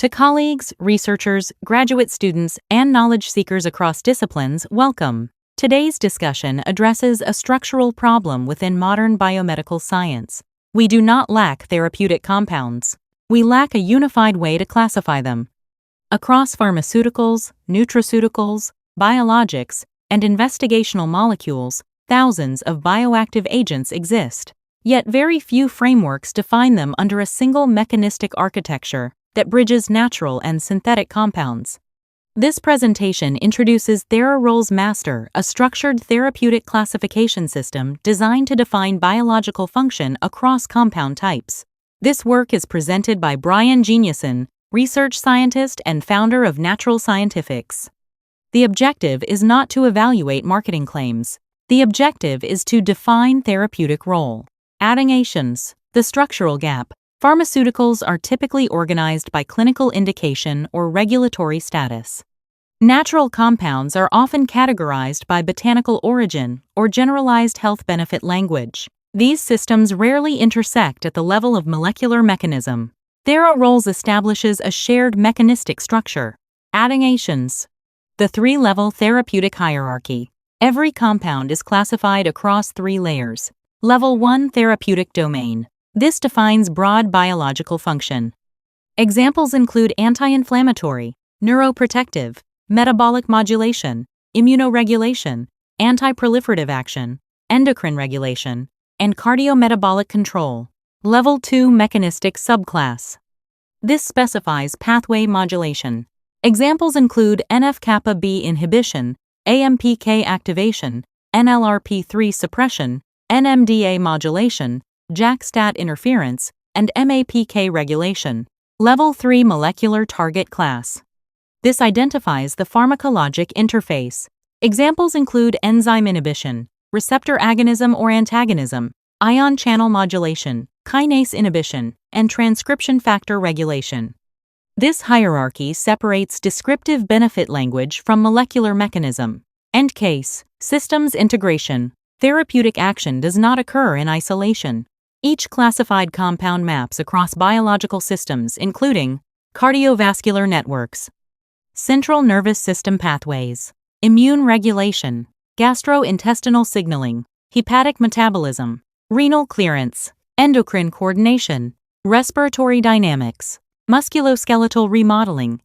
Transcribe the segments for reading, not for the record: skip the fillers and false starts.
To colleagues, researchers, graduate students, and knowledge seekers across disciplines, welcome. Today's discussion addresses a structural problem within modern biomedical science. We do not lack therapeutic compounds. We lack a unified way to classify them. Across pharmaceuticals, nutraceuticals, biologics, and investigational molecules, thousands of bioactive agents exist. Yet very few frameworks define them under a single mechanistic architecture that bridges natural and synthetic compounds. This presentation introduces THERA-ROLES MASTER, a structured therapeutic classification system designed to define biological function across compound types. This work is presented by Brian Geniuson, research scientist and founder of Natural Scientifics. The objective is not to evaluate marketing claims. The objective is to define therapeutic role. Adding-ations. The structural gap. Pharmaceuticals are typically organized by clinical indication or regulatory status. Natural compounds are often categorized by botanical origin or generalized health benefit language. These systems rarely intersect at the level of molecular mechanism. THERA-ROLES establishes a shared mechanistic structure. Adding-ations. The three-level therapeutic hierarchy. Every compound is classified across three layers. Level 1 Therapeutic Domain. This defines broad biological function. Examples include anti-inflammatory, neuroprotective, metabolic modulation, immunoregulation, anti-proliferative action, endocrine regulation, and cardiometabolic control. Level 2 Mechanistic Sub-Class. This specifies pathway modulation. Examples include NF-kappa B inhibition, AMPK activation, NLRP3 suppression, NMDA modulation, JAK-STAT interference, and MAPK regulation. Level 3 Molecular Target Class. This identifies the pharmacologic interface. Examples include enzyme inhibition, receptor agonism or antagonism, ion channel modulation, kinase inhibition, and transcription factor regulation. This hierarchy separates descriptive benefit language from molecular mechanism. End case. Systems integration. Therapeutic action does not occur in isolation. Each classified compound maps across biological systems including cardiovascular networks, central nervous system pathways, immune regulation, gastrointestinal signaling, hepatic metabolism, renal clearance, endocrine coordination, respiratory dynamics, musculoskeletal remodeling.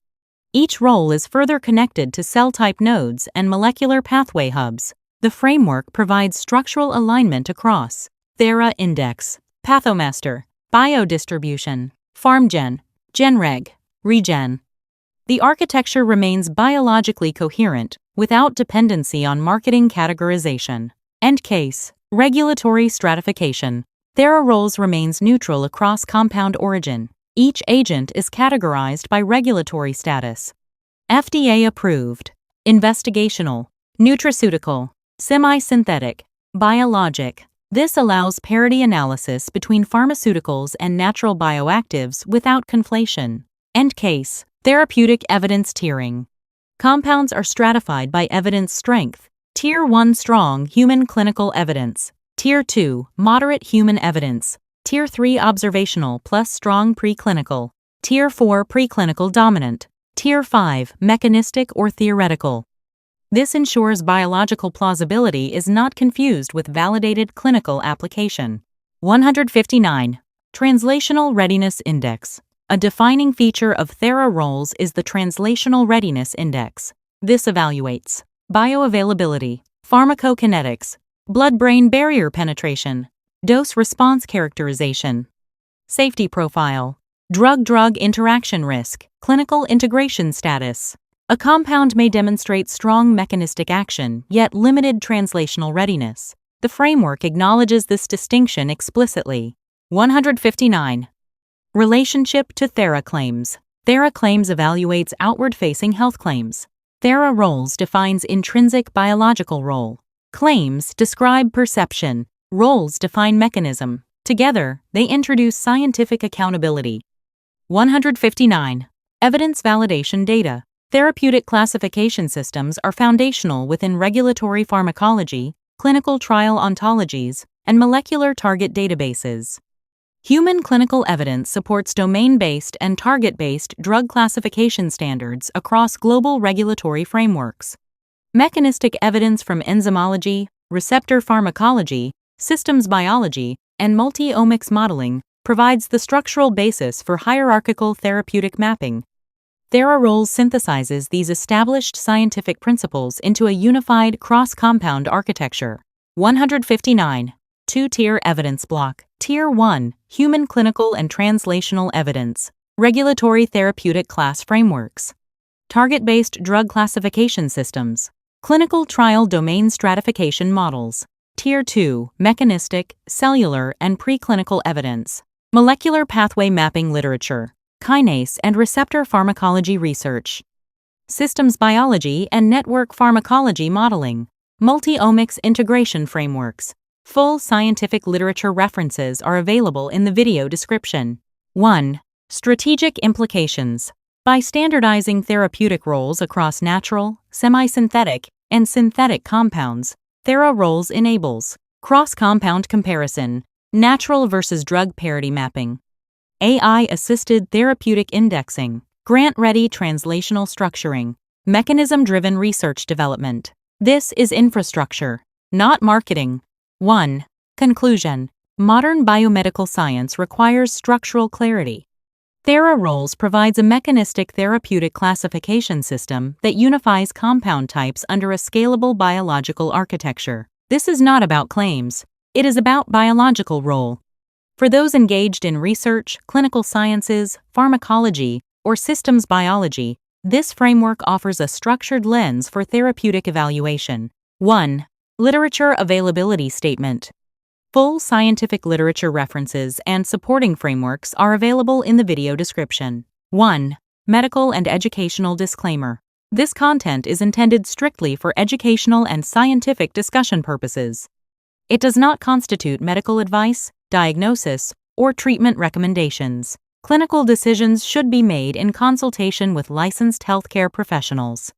Each role is further connected to cell type nodes and molecular pathway hubs. The framework provides structural alignment across THERA Index, Pathomaster, Biodistribution, PharmGen, GenReg, Regen. The architecture remains biologically coherent without dependency on marketing categorization. End case. Regulatory stratification. THERA-ROLES remains neutral across compound origin. Each agent is categorized by regulatory status. FDA approved. Investigational, Nutraceutical, Semi-synthetic, Biologic. This allows parity analysis between pharmaceuticals and natural bioactives without conflation. End case. Therapeutic evidence tiering. Compounds are stratified by evidence strength. Tier 1 strong human clinical evidence. Tier 2 moderate human evidence. Tier 3 observational plus strong preclinical. Tier 4 preclinical dominant. Tier 5 mechanistic or theoretical. This ensures biological plausibility is not confused with validated clinical application. 159. Translational Readiness Index. A defining feature of THERA-ROLES is the Translational Readiness Index. This evaluates bioavailability, pharmacokinetics, blood-brain barrier penetration, dose-response characterization, safety profile, drug-drug interaction risk, clinical integration status. A compound may demonstrate strong mechanistic action, yet limited translational readiness. The framework acknowledges this distinction explicitly. 159. Relationship to THERA claims. THERA claims evaluates outward-facing health claims. THERA-ROLES defines intrinsic biological role. Claims describe perception. Roles define mechanism. Together, they introduce scientific accountability. 159. Evidence validation data. Therapeutic classification systems are foundational within regulatory pharmacology, clinical trial ontologies, and molecular target databases. Human clinical evidence supports domain-based and target-based drug classification standards across global regulatory frameworks. Mechanistic evidence from enzymology, receptor pharmacology, systems biology, and multi-omics modeling provides the structural basis for hierarchical therapeutic mapping. THERA-ROLES synthesizes these established scientific principles into a unified cross-compound architecture. 159. Two-tier evidence block. Tier 1. Human clinical and translational evidence. Regulatory therapeutic class frameworks. Target-based drug classification systems. Clinical trial domain stratification models. Tier 2. Mechanistic, cellular, and preclinical evidence. Molecular pathway mapping literature. Kinase and receptor pharmacology research. Systems biology and network pharmacology modeling. Multi-omics integration frameworks. Full scientific literature references are available in the video description. 1. Strategic implications. By standardizing therapeutic roles across natural, semi-synthetic, and synthetic compounds, THERA-ROLES enables cross-compound comparison, natural versus drug parity mapping, AI-assisted therapeutic indexing, grant-ready translational structuring, mechanism-driven research development. This is infrastructure, not marketing. 1. Conclusion. Modern biomedical science requires structural clarity. THERA-ROLES provides a mechanistic therapeutic classification system that unifies compound types under a scalable biological architecture. This is not about claims. It is about biological role. For those engaged in research, clinical sciences, pharmacology, or systems biology, this framework offers a structured lens for therapeutic evaluation. 1. Literature availability statement. Full scientific literature references and supporting frameworks are available in the video description. 1. Medical and educational disclaimer. This content is intended strictly for educational and scientific discussion purposes. It does not constitute medical advice, diagnosis, or treatment recommendations. Clinical decisions should be made in consultation with licensed healthcare professionals.